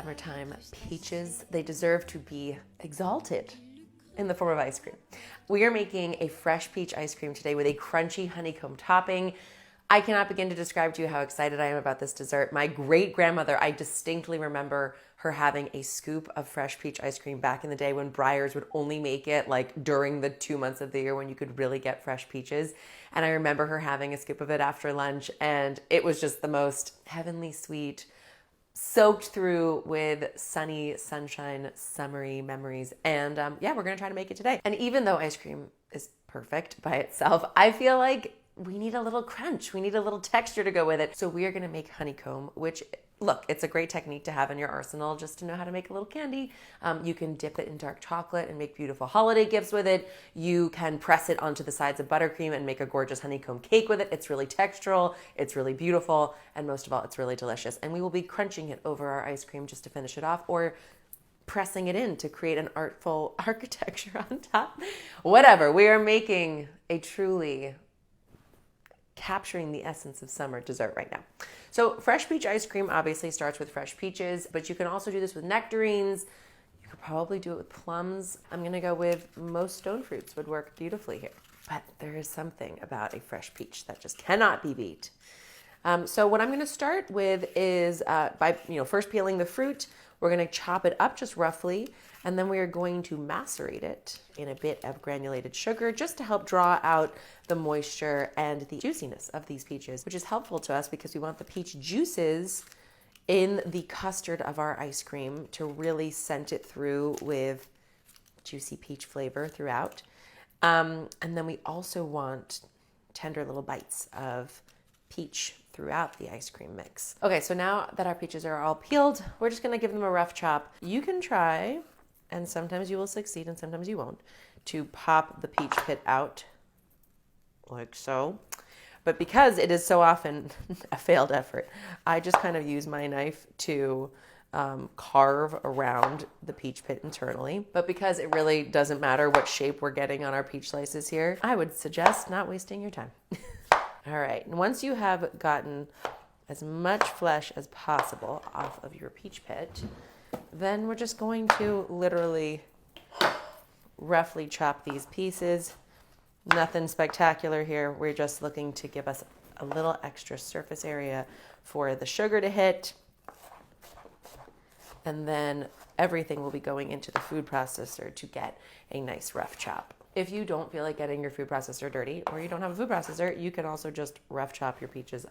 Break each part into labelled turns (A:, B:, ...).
A: summertime peaches. They deserve to be exalted in the form of ice cream. We are making a fresh peach ice cream today with a crunchy honeycomb topping. I cannot begin to describe to you how excited I am about this dessert. My great-grandmother, I distinctly remember her having a scoop of fresh peach ice cream back in the day when Breyers would only make it like during the 2 months of the year when you could really get fresh peaches. And I remember her having a scoop of it after lunch, and it was just the most heavenly sweet, soaked through with sunny, sunshine, summery memories. And yeah, we're gonna try to make it today. And even though ice cream is perfect by itself, I feel like we need a little crunch. We need a little texture to go with it. So we are gonna make honeycomb, which, look, it's a great technique to have in your arsenal just to know how to make a little candy. You can dip it in dark chocolate and make beautiful holiday gifts with it. You can press it onto the sides of buttercream and make a gorgeous honeycomb cake with it. It's really textural, it's really beautiful, and most of all, it's really delicious. And we will be crunching it over our ice cream just to finish it off, or pressing it in to create an artful architecture on top. Whatever, we are making a truly capturing the essence of summer dessert right now. So fresh peach ice cream obviously starts with fresh peaches, but you can also do this with nectarines. You could probably do it with plums. I'm gonna go with most stone fruits would work beautifully here. But there is something about a fresh peach that just cannot be beat. So what I'm gonna start with is by first peeling the fruit. We're gonna chop it up just roughly, and then we are going to macerate it in a bit of granulated sugar just to help draw out the moisture and the juiciness of these peaches, which is helpful to us because we want the peach juices in the custard of our ice cream to really scent it through with juicy peach flavor throughout. And then we also want tender little bites of peach throughout the ice cream mix. Okay, so now that our peaches are all peeled, we're just gonna give them a rough chop. You can try, and sometimes you will succeed and sometimes you won't, to pop the peach pit out like so. But because it is so often a failed effort, I just kind of use my knife to carve around the peach pit internally. But because it really doesn't matter what shape we're getting on our peach slices here, I would suggest not wasting your time. All right, and once you have gotten as much flesh as possible off of your peach pit, then we're just going to literally roughly chop these pieces. Nothing spectacular here. We're just looking to give us a little extra surface area for the sugar to hit. And then everything will be going into the food processor to get a nice rough chop. If you don't feel like getting your food processor dirty, or you don't have a food processor, you can also just rough chop your peaches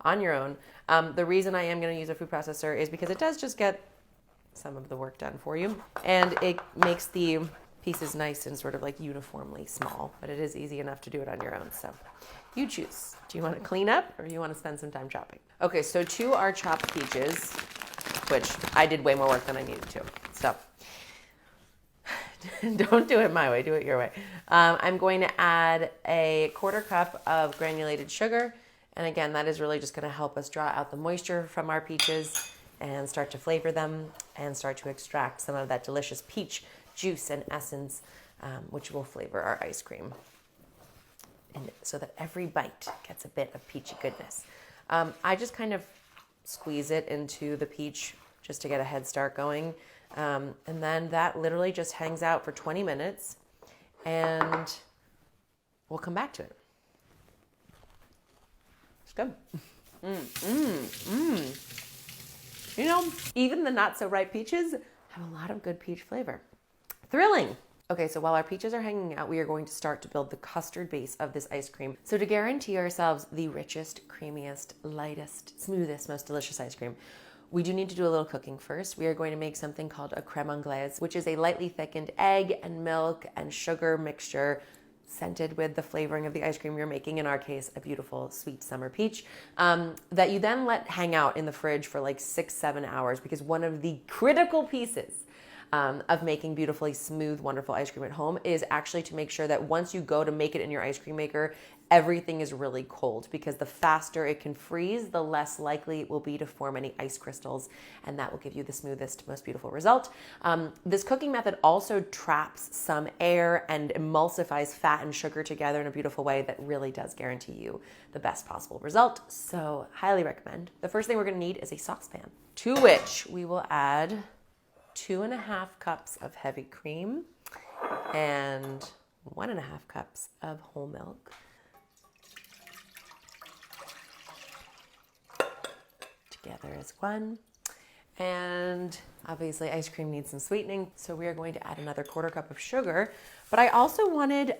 A: on your own. The reason I am going to use a food processor is because it does just get some of the work done for you, and it makes the pieces nice and sort of like uniformly small, but it is easy enough to do it on your own. So you choose. Do you want to clean up or do you want to spend some time chopping? Okay, so to our chopped peaches, which I did way more work than I needed to. So don't do it my way, do it your way. I'm going to add a 1/4 cup of granulated sugar. And again, that is really just going to help us draw out the moisture from our peaches and start to flavor them and start to extract some of that delicious peach juice and essence, which will flavor our ice cream. And so that every bite gets a bit of peachy goodness. I just kind of squeeze it into the peach just to get a head start going. And then that literally just hangs out for 20 minutes and we'll come back to it. It's good. You know, even the not so ripe peaches have a lot of good peach flavor. Thrilling. Okay, so while our peaches are hanging out, we are going to start to build the custard base of this ice cream. So to guarantee ourselves the richest, creamiest, lightest, smoothest, most delicious ice cream, we do need to do a little cooking first. We are going to make something called a crème anglaise, which is a lightly thickened egg and milk and sugar mixture scented with the flavoring of the ice cream you're making, in our case, a beautiful sweet summer peach, that you then let hang out in the fridge for like 6-7 hours, because one of the critical pieces of making beautifully smooth, wonderful ice cream at home is actually to make sure that once you go to make it in your ice cream maker, everything is really cold, because the faster it can freeze, the less likely it will be to form any ice crystals, and that will give you the smoothest, most beautiful result. This cooking method also traps some air and emulsifies fat and sugar together in a beautiful way that really does guarantee you the best possible result, so highly recommend. The first thing we're gonna need is a saucepan. to which we will add 2.5 cups of heavy cream and 1.5 cups of whole milk. Together as one. And obviously ice cream needs some sweetening, so we are going to add another 1/4 cup of sugar. But I also wanted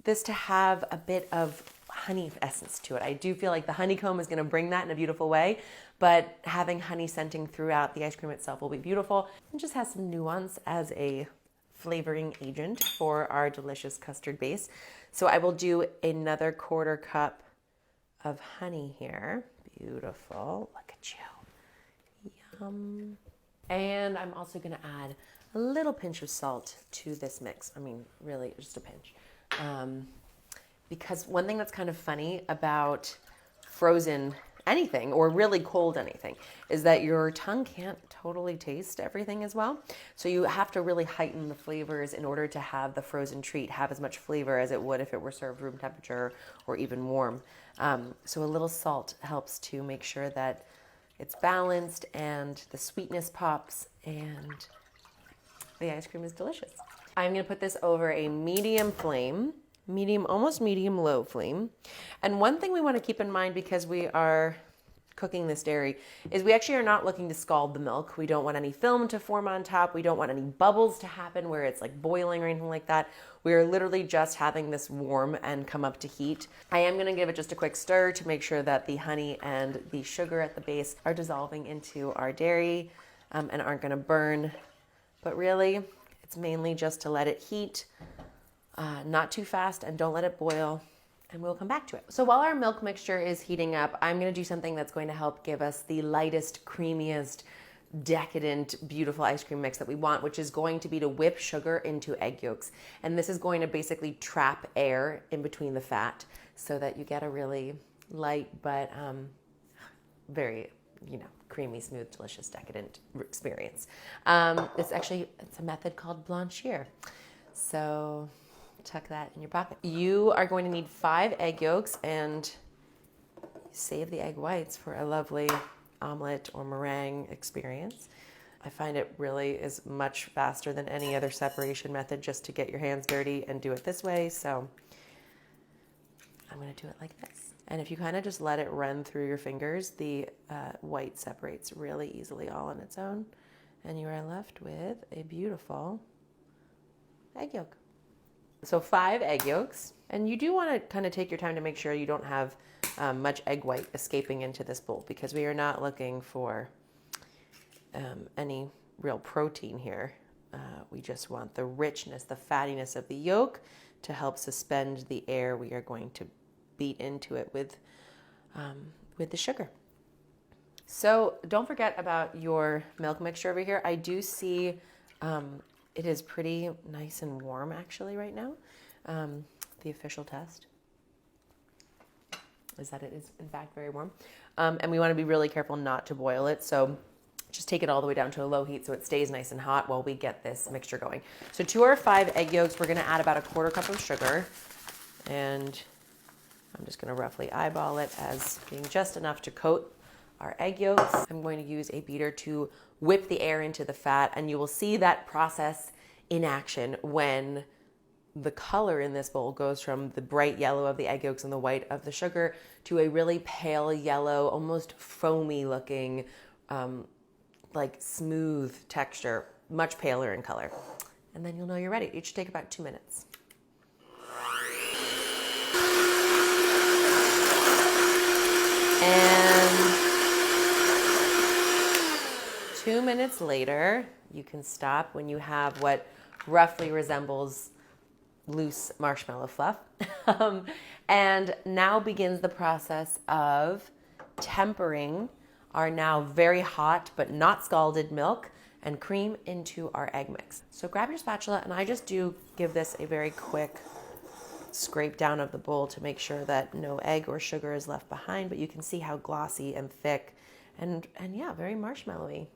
A: this to have a bit of honey essence to it. I do feel like the honeycomb is going to bring that in a beautiful way, but having honey scenting throughout the ice cream itself will be beautiful and just has some nuance as a flavoring agent for our delicious custard base. So I will do another 1/4 cup of honey here. Beautiful. Look at you. Yum. And I'm also going to add a little pinch of salt to this mix. I mean, really just a pinch. Because one thing that's kind of funny about frozen anything or really cold anything is that your tongue can't totally taste everything as well. So you have to really heighten the flavors in order to have the frozen treat have as much flavor as it would if it were served room temperature or even warm. So a little salt helps to make sure that it's balanced and the sweetness pops and the ice cream is delicious. I'm going to put this over a medium flame. Almost medium low flame. And one thing we want to keep in mind because we are cooking this dairy is we actually are not looking to scald the milk. We don't want any film to form on top. We don't want any bubbles to happen where it's like boiling or anything like that. We are literally just having this warm and come up to heat. I am going to give it just a quick stir to make sure that the honey and the sugar at the base are dissolving into our dairy and aren't going to burn. But really, it's mainly just to let it heat. Not too fast, and don't let it boil, and we'll come back to it. So while our milk mixture is heating up, I'm going to do something that's going to help give us the lightest, creamiest, decadent, beautiful ice cream mix that we want, which is going to be to whip sugar into egg yolks. And this is going to basically trap air in between the fat so that you get a really light but very, creamy, smooth, delicious, decadent experience. It's a method called blanchir. So tuck that in your pocket. You are going to need 5 egg yolks and save the egg whites for a lovely omelet or meringue experience. I find it really is much faster than any other separation method just to get your hands dirty and do it this way. So I'm going to do it like this. And if you kind of just let it run through your fingers, the white separates really easily all on its own. And you are left with a beautiful egg yolk. So 5 egg yolks, and you do want to kind of take your time to make sure you don't have much egg white escaping into this bowl because we are not looking for any real protein here. We just want the richness, the fattiness of the yolk to help suspend the air we are going to beat into it with the sugar. So don't forget about your milk mixture over here. I do see it is pretty nice and warm actually right now. The official test is that it is in fact very warm. And we want to be really careful not to boil it. So just take it all the way down to a low heat so it stays nice and hot while we get this mixture going. So to our 5 egg yolks, we're going to add about a 1/4 cup of sugar. And I'm just going to roughly eyeball it as being just enough to coat our egg yolks. I'm going to use a beater to whip the air into the fat, and you will see that process in action when the color in this bowl goes from the bright yellow of the egg yolks and the white of the sugar to a really pale yellow, almost foamy looking, like smooth texture, much paler in color. And then you'll know you're ready. It should take about 2 minutes. And 2 minutes later, you can stop when you have what roughly resembles loose marshmallow fluff. And now begins the process of tempering our now very hot but not scalded milk and cream into our egg mix. So grab your spatula, and I just do give this a very quick scrape down of the bowl to make sure that no egg or sugar is left behind, but you can see how glossy and thick and yeah, very marshmallowy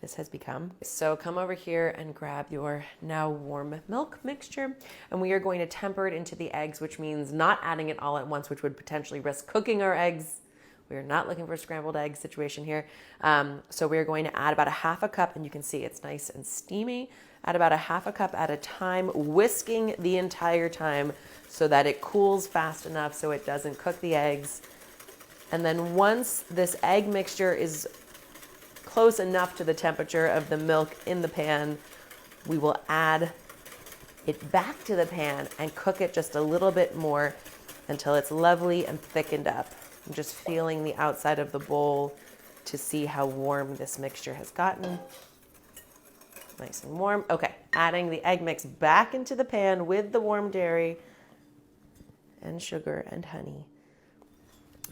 A: this has become. So come over here and grab your now warm milk mixture, and we are going to temper it into the eggs, which means not adding it all at once, which would potentially risk cooking our eggs We are not looking for a scrambled egg situation here. So we're going to add about a half a cup, and you can see it's nice and steamy. Add about a half a cup at a time, whisking the entire time so that it cools fast enough so it doesn't cook the eggs. And then once this egg mixture is close enough to the temperature of the milk in the pan, we will add it back to the pan and cook it just a little bit more until it's lovely and thickened up. I'm just feeling the outside of the bowl to see how warm this mixture has gotten. Nice and warm. Okay, adding the egg mix back into the pan with the warm dairy and sugar and honey.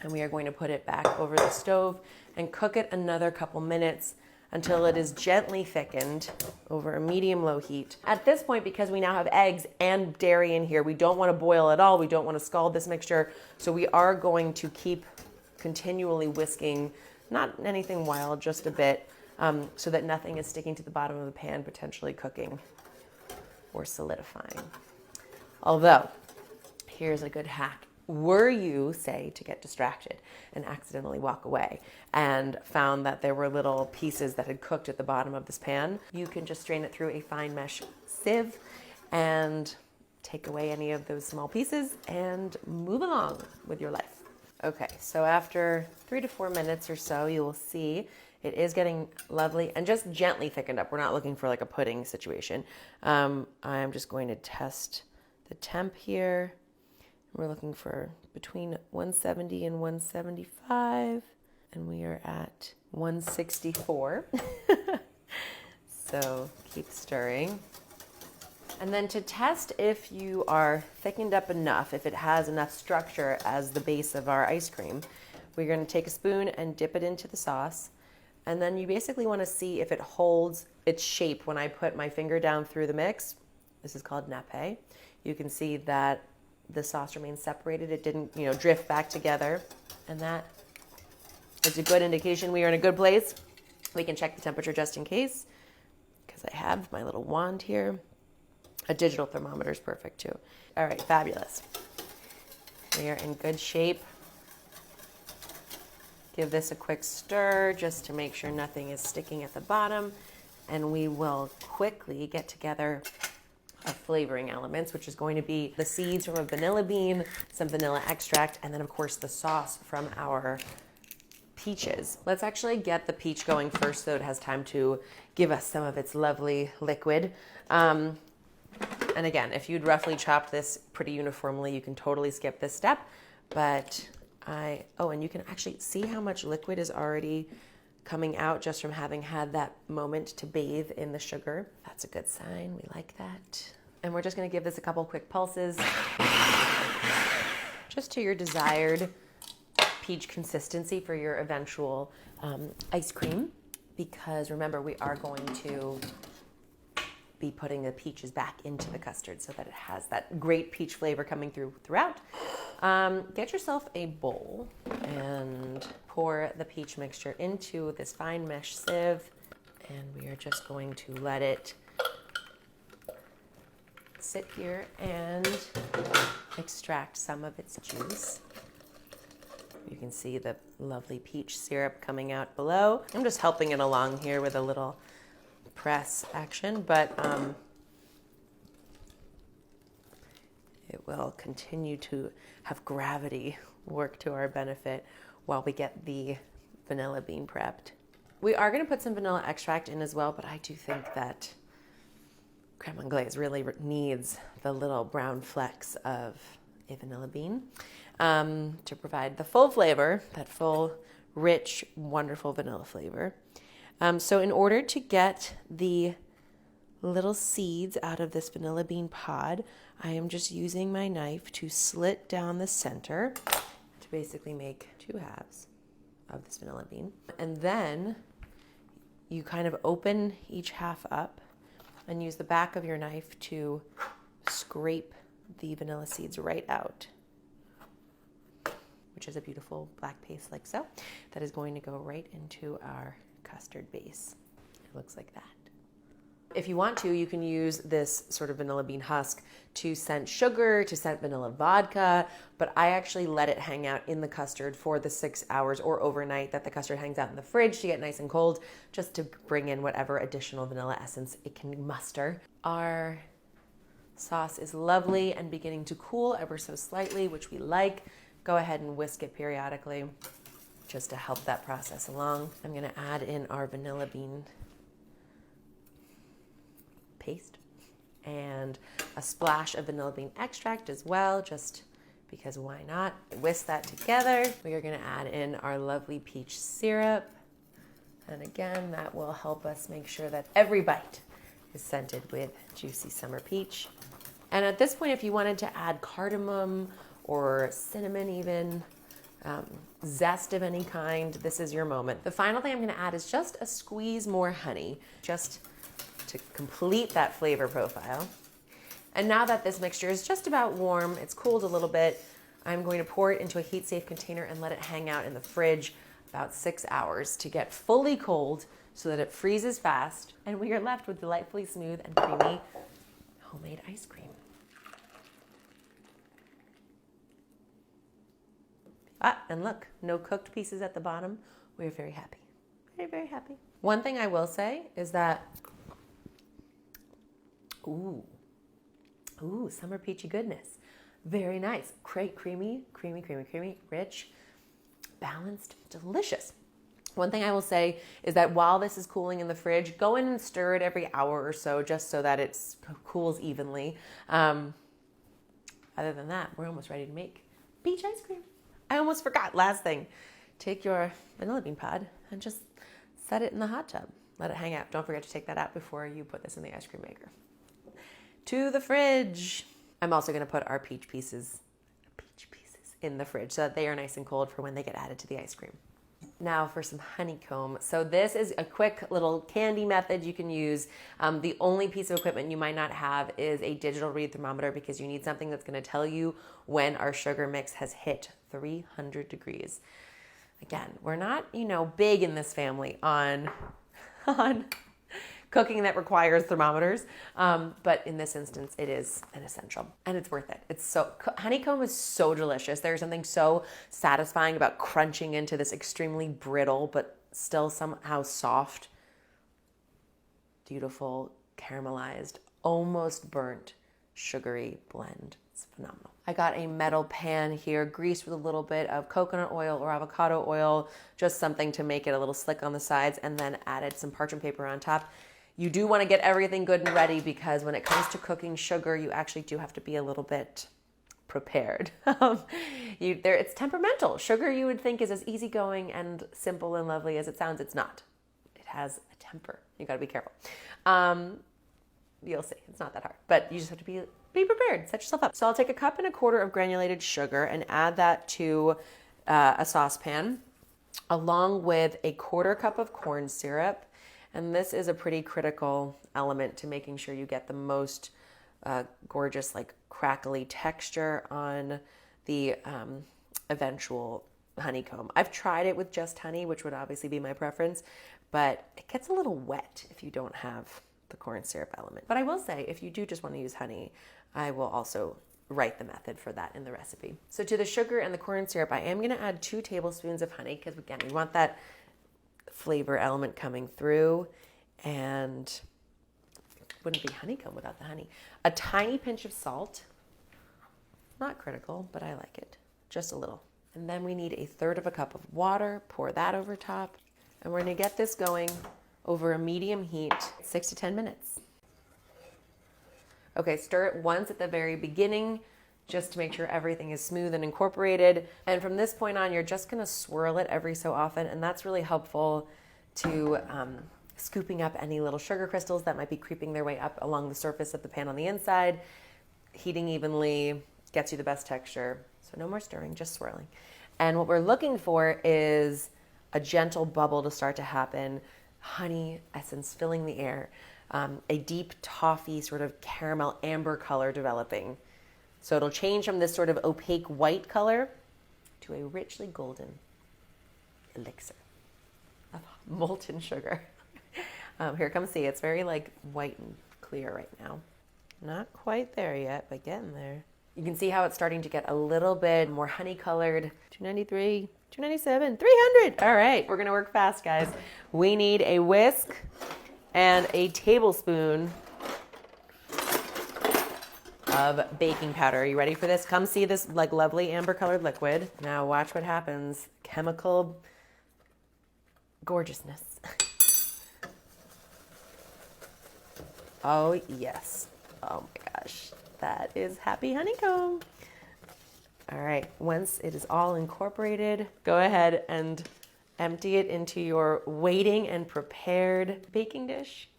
A: And we are going to put it back over the stove and cook it another couple minutes until it is gently thickened over a medium-low heat. At this point, because we now have eggs and dairy in here, we don't want to boil at all. We don't want to scald this mixture. So we are going to keep continually whisking, not anything wild, just a bit, so that nothing is sticking to the bottom of the pan, potentially cooking or solidifying. Although, here's a good hack. Were you, say, to get distracted and accidentally walk away and found that there were little pieces that had cooked at the bottom of this pan, you can just strain it through a fine mesh sieve and take away any of those small pieces and move along with your life. Okay, so after 3 to 4 minutes or so, you will see it is getting lovely and just gently thickened up. We're not looking for like a pudding situation. I'm just going to test the temp here. We're looking for between 170 and 175, and we are at 164. So keep stirring. And then to test if you are thickened up enough, if it has enough structure as the base of our ice cream, we're going to take a spoon and dip it into the sauce. And then you basically want to see if it holds its shape when I put my finger down through the mix. This is called nappe. You can see that the sauce remains separated. It didn't, drift back together. And that is a good indication we are in a good place. We can check the temperature just in case, because I have my little wand here. A digital thermometer is perfect too. All right, fabulous. We are in good shape. Give this a quick stir just to make sure nothing is sticking at the bottom. And we will quickly get together our flavoring elements, which is going to be the seeds from a vanilla bean, some vanilla extract, and then of course the sauce from our peaches. Let's actually get the peach going first so it has time to give us some of its lovely liquid. And again, if you'd roughly chopped this pretty uniformly, you can totally skip this step. But and you can actually see how much liquid is already coming out just from having had that moment to bathe in the sugar. That's a good sign. We like that. And we're just going to give this a couple quick pulses just to your desired peach consistency for your eventual ice cream, because remember, we are going to be putting the peaches back into the custard so that it has that great peach flavor coming throughout. Get yourself a bowl and pour the peach mixture into this fine mesh sieve, and we are just going to let it sit here and extract some of its juice. You can see the lovely peach syrup coming out below. I'm just helping it along here with a little press action, but it will continue to have gravity work to our benefit while we get the vanilla bean prepped. We are going to put some vanilla extract in as well, but I do think that creme anglaise really needs the little brown flecks of a vanilla bean to provide the full flavor, that full, rich, wonderful vanilla flavor. So in order to get the little seeds out of this vanilla bean pod, I am just using my knife to slit down the center to basically make 2 halves of this vanilla bean. And then you kind of open each half up and use the back of your knife to scrape the vanilla seeds right out, which is a beautiful black paste like so. That is going to go right into our custard base. It looks like that. If you want to, you can use this sort of vanilla bean husk to scent sugar, to scent vanilla vodka, but I actually let it hang out in the custard for the 6 hours or overnight that the custard hangs out in the fridge to get nice and cold, just to bring in whatever additional vanilla essence it can muster. Our sauce is lovely and beginning to cool ever so slightly, which we like. Go ahead and whisk it periodically just to help that process along. I'm gonna add in our vanilla bean paste and a splash of vanilla bean extract as well, just because why not? Whisk that together. We are gonna add in our lovely peach syrup. And again, that will help us make sure that every bite is scented with juicy summer peach. And at this point, if you wanted to add cardamom or cinnamon even, zest of any kind, this is your moment. The final thing I'm gonna add is just a squeeze more honey, just to complete that flavor profile. And now that this mixture is just about warm, it's cooled a little bit, I'm going to pour it into a heat-safe container and let it hang out in the fridge about 6 hours to get fully cold so that it freezes fast, and we are left with delightfully smooth and creamy homemade ice cream. And look, no cooked pieces at the bottom. We're very happy. Very, very happy. One thing I will say is that, ooh, summer peachy goodness. Very nice. Creamy, rich, balanced, delicious. One thing I will say is that while this is cooling in the fridge, go in and stir it every hour or so just so that it cools evenly. Other than that, we're almost ready to make peach ice cream. I almost forgot, last thing. Take your vanilla bean pod and just set it in the hot tub. Let it hang out. Don't forget to take that out before you put this in the ice cream maker. To the fridge. I'm also gonna put our peach pieces in the fridge so that they are nice and cold for when they get added to the ice cream. Now for some honeycomb. So this is a quick little candy method you can use. The only piece of equipment you might not have is a digital read thermometer, because you need something that's going to tell you when our sugar mix has hit 300 degrees. Again, we're not, big in this family on cooking that requires thermometers, but in this instance, it is an essential, and it's worth it. Honeycomb is so delicious. There's something so satisfying about crunching into this extremely brittle, but still somehow soft, beautiful, caramelized, almost burnt, sugary blend. It's phenomenal. I got a metal pan here, greased with a little bit of coconut oil or avocado oil, just something to make it a little slick on the sides, and then added some parchment paper on top. You do want to get everything good and ready, because when it comes to cooking sugar, you actually do have to be a little bit prepared. It's temperamental. Sugar, you would think, is as easygoing and simple and lovely as it sounds. It's not. It has a temper. You got to be careful. You'll see. It's not that hard, but you just have to be prepared. Set yourself up. So I'll take 1.25 cups of granulated sugar and add that to a saucepan, along with 1/4 cup of corn syrup. And this is a pretty critical element to making sure you get the most gorgeous, crackly texture on the eventual honeycomb. I've tried it with just honey, which would obviously be my preference, but it gets a little wet if you don't have the corn syrup element. But I will say, if you do just want to use honey, I will also write the method for that in the recipe. So to the sugar and the corn syrup, I am going to add 2 tablespoons of honey, because again, we want that flavor element coming through, and it wouldn't be honeycomb without the honey. A tiny pinch of salt, not critical, but I like it, just a little. And then we need 1/3 cup of water, pour that over top, and we're gonna get this going over a medium heat, 6 to 10 minutes. Okay, stir it once at the very beginning, just to make sure everything is smooth and incorporated. And from this point on, you're just gonna swirl it every so often, and that's really helpful to scooping up any little sugar crystals that might be creeping their way up along the surface of the pan on the inside. Heating evenly gets you the best texture. So no more stirring, just swirling. And what we're looking for is a gentle bubble to start to happen, honey essence filling the air, a deep toffee sort of caramel amber color developing. So it'll change from this sort of opaque white color to a richly golden elixir of molten sugar. Here, come see. It's very like white and clear right now. Not quite there yet, but getting there. You can see how it's starting to get a little bit more honey colored. 293, 297, 300. All right, we're gonna work fast, guys. We need a whisk and a tablespoon of baking powder. Are you ready for this? Come see this like lovely amber colored liquid. Now watch what happens. Chemical gorgeousness. Oh yes. Oh my gosh. That is happy honeycomb. All right, once it is all incorporated, go ahead and empty it into your waiting and prepared baking dish.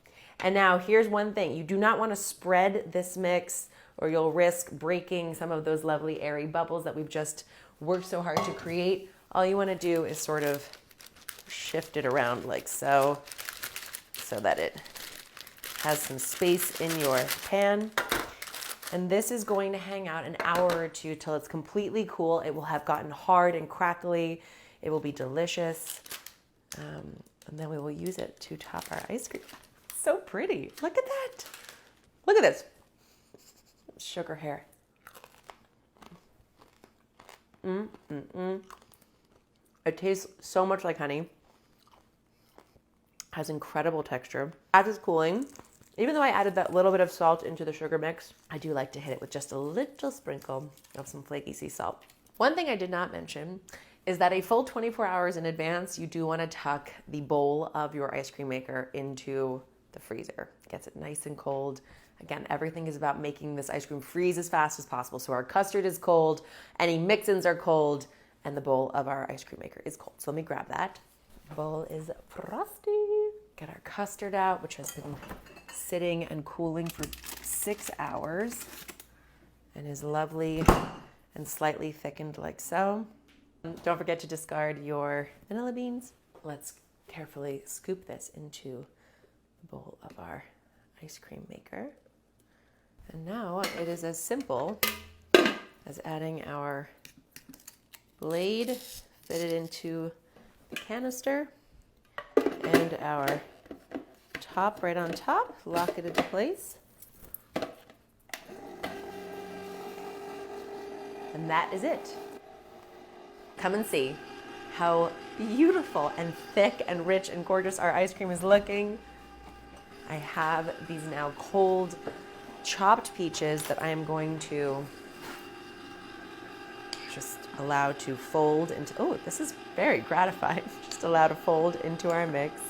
A: And now here's one thing. You do not want to spread this mix or you'll risk breaking some of those lovely airy bubbles that we've just worked so hard to create. All you want to do is sort of shift it around like so, so that it has some space in your pan. And this is going to hang out an hour or two till it's completely cool. It will have gotten hard and crackly. It will be delicious. And then we will use it to top our ice cream. So pretty. Look at that. Look at this. Sugar hair. It tastes so much like honey. Has incredible texture. As it's cooling, even though I added that little bit of salt into the sugar mix, I do like to hit it with just a little sprinkle of some flaky sea salt. One thing I did not mention is that a full 24 hours in advance, you do want to tuck the bowl of your ice cream maker into the freezer. It gets it nice and cold. Again, everything is about making this ice cream freeze as fast as possible. So our custard is cold, any mix-ins are cold, and the bowl of our ice cream maker is cold. So let me grab that. The bowl is frosty. Get our custard out, which has been sitting and cooling for 6 hours and is lovely and slightly thickened like so. Don't forget to discard your vanilla beans. Let's carefully scoop this into the bowl of our ice cream maker. And now it is as simple as adding our blade fitted into the canister and our top right on top, lock it into place. And that is it. Come and see how beautiful and thick and rich and gorgeous our ice cream is looking. I have these now cold chopped peaches that I am going to just allow to fold into, oh, this is very gratifying. Just allow to fold into our mix.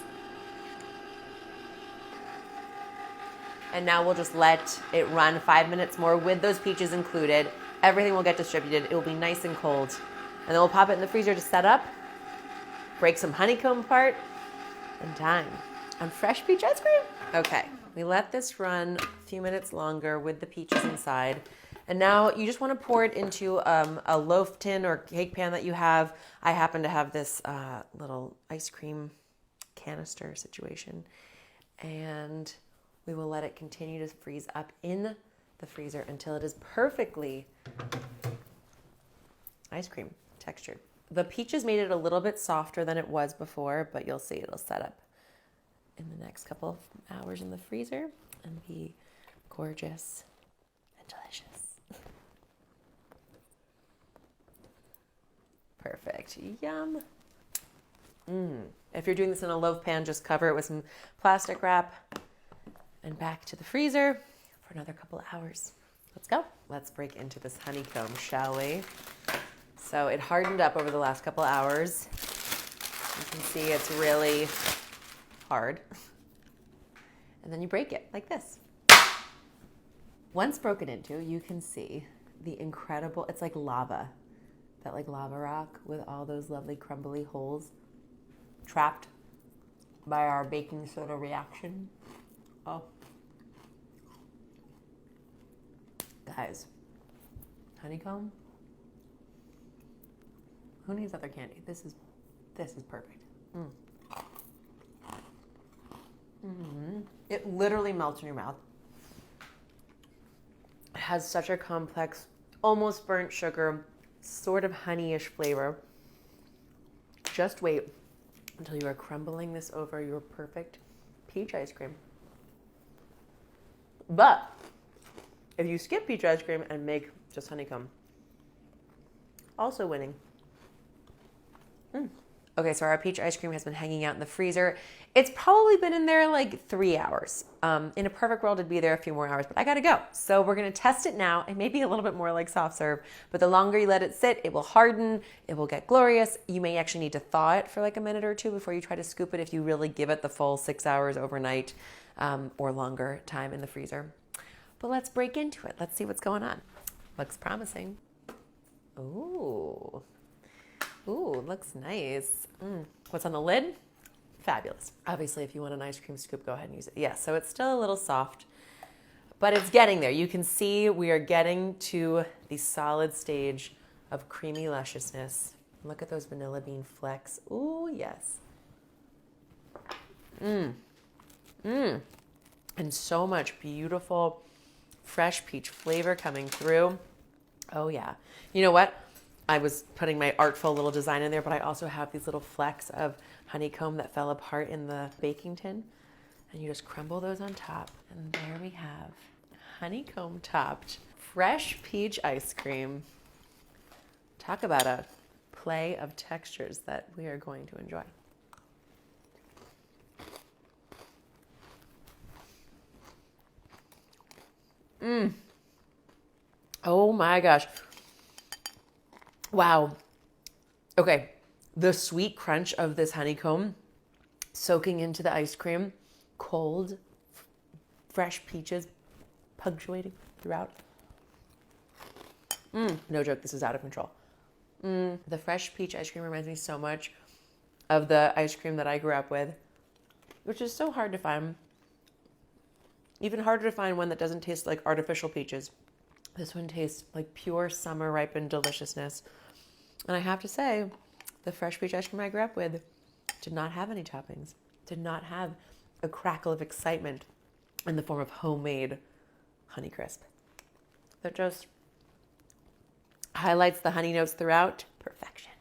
A: And now we'll just let it run 5 minutes more with those peaches included. Everything will get distributed. It will be nice and cold. And then we'll pop it in the freezer to set up, break some honeycomb apart, and dine on fresh peach ice cream. Okay, we let this run a few minutes longer with the peaches inside. And now you just want to pour it into a loaf tin or cake pan that you have. I happen to have this little ice cream canister situation. And we will let it continue to freeze up in the freezer until it is perfectly ice cream textured. The peaches made it a little bit softer than it was before, but you'll see it'll set up in the next couple of hours in the freezer and be gorgeous and delicious. Perfect. Yum. If you're doing this in a loaf pan, just cover it with some plastic wrap and back to the freezer for another couple of hours. Let's go. Let's break into this honeycomb, shall we? So it hardened up over the last couple of hours. You can see it's really hard. And then you break it like this. Once broken into, you can see the incredible, it's like lava. That like lava rock with all those lovely crumbly holes trapped by our baking soda reaction. Oh. Guys, honeycomb? Who needs other candy? This is perfect. It literally melts in your mouth. It has such a complex, almost burnt sugar, sort of honeyish flavor. Just wait until you are crumbling this over your perfect peach ice cream. But if you skip peach ice cream and make just honeycomb, also winning. Okay, so our peach ice cream has been hanging out in the freezer. It's probably been in there like 3 hours. In a perfect world, it'd be there a few more hours, but I gotta go. So we're gonna test it now. It may be a little bit more like soft serve, but the longer you let it sit, it will harden, it will get glorious. You may actually need to thaw it for like a minute or two before you try to scoop it if you really give it the full 6 hours overnight or longer time in the freezer. But let's break into it. Let's see what's going on. Looks promising. Ooh, looks nice. What's on the lid? Fabulous. Obviously, if you want an ice cream scoop, go ahead and use it. Yeah, so it's still a little soft, but it's getting there. You can see we are getting to the solid stage of creamy lusciousness. Look at those vanilla bean flecks. Ooh, yes. And so much beautiful, fresh peach flavor coming through. Oh, yeah. You know what? I was putting my artful little design in there, but I also have these little flecks of honeycomb that fell apart in the baking tin. And you just crumble those on top. And there we have honeycomb topped fresh peach ice cream. Talk about a play of textures that we are going to enjoy. Oh my gosh. Wow. Okay. The sweet crunch of this honeycomb soaking into the ice cream, cold, fresh peaches punctuating throughout. No joke, this is out of control. The fresh peach ice cream reminds me so much of the ice cream that I grew up with, which is so hard to find. Even harder to find one that doesn't taste like artificial peaches. This one tastes like pure summer ripened deliciousness. And I have to say, the fresh peach ice cream I grew up with did not have any toppings, did not have a crackle of excitement in the form of homemade Honeycrisp. That just highlights the honey notes throughout. Perfection.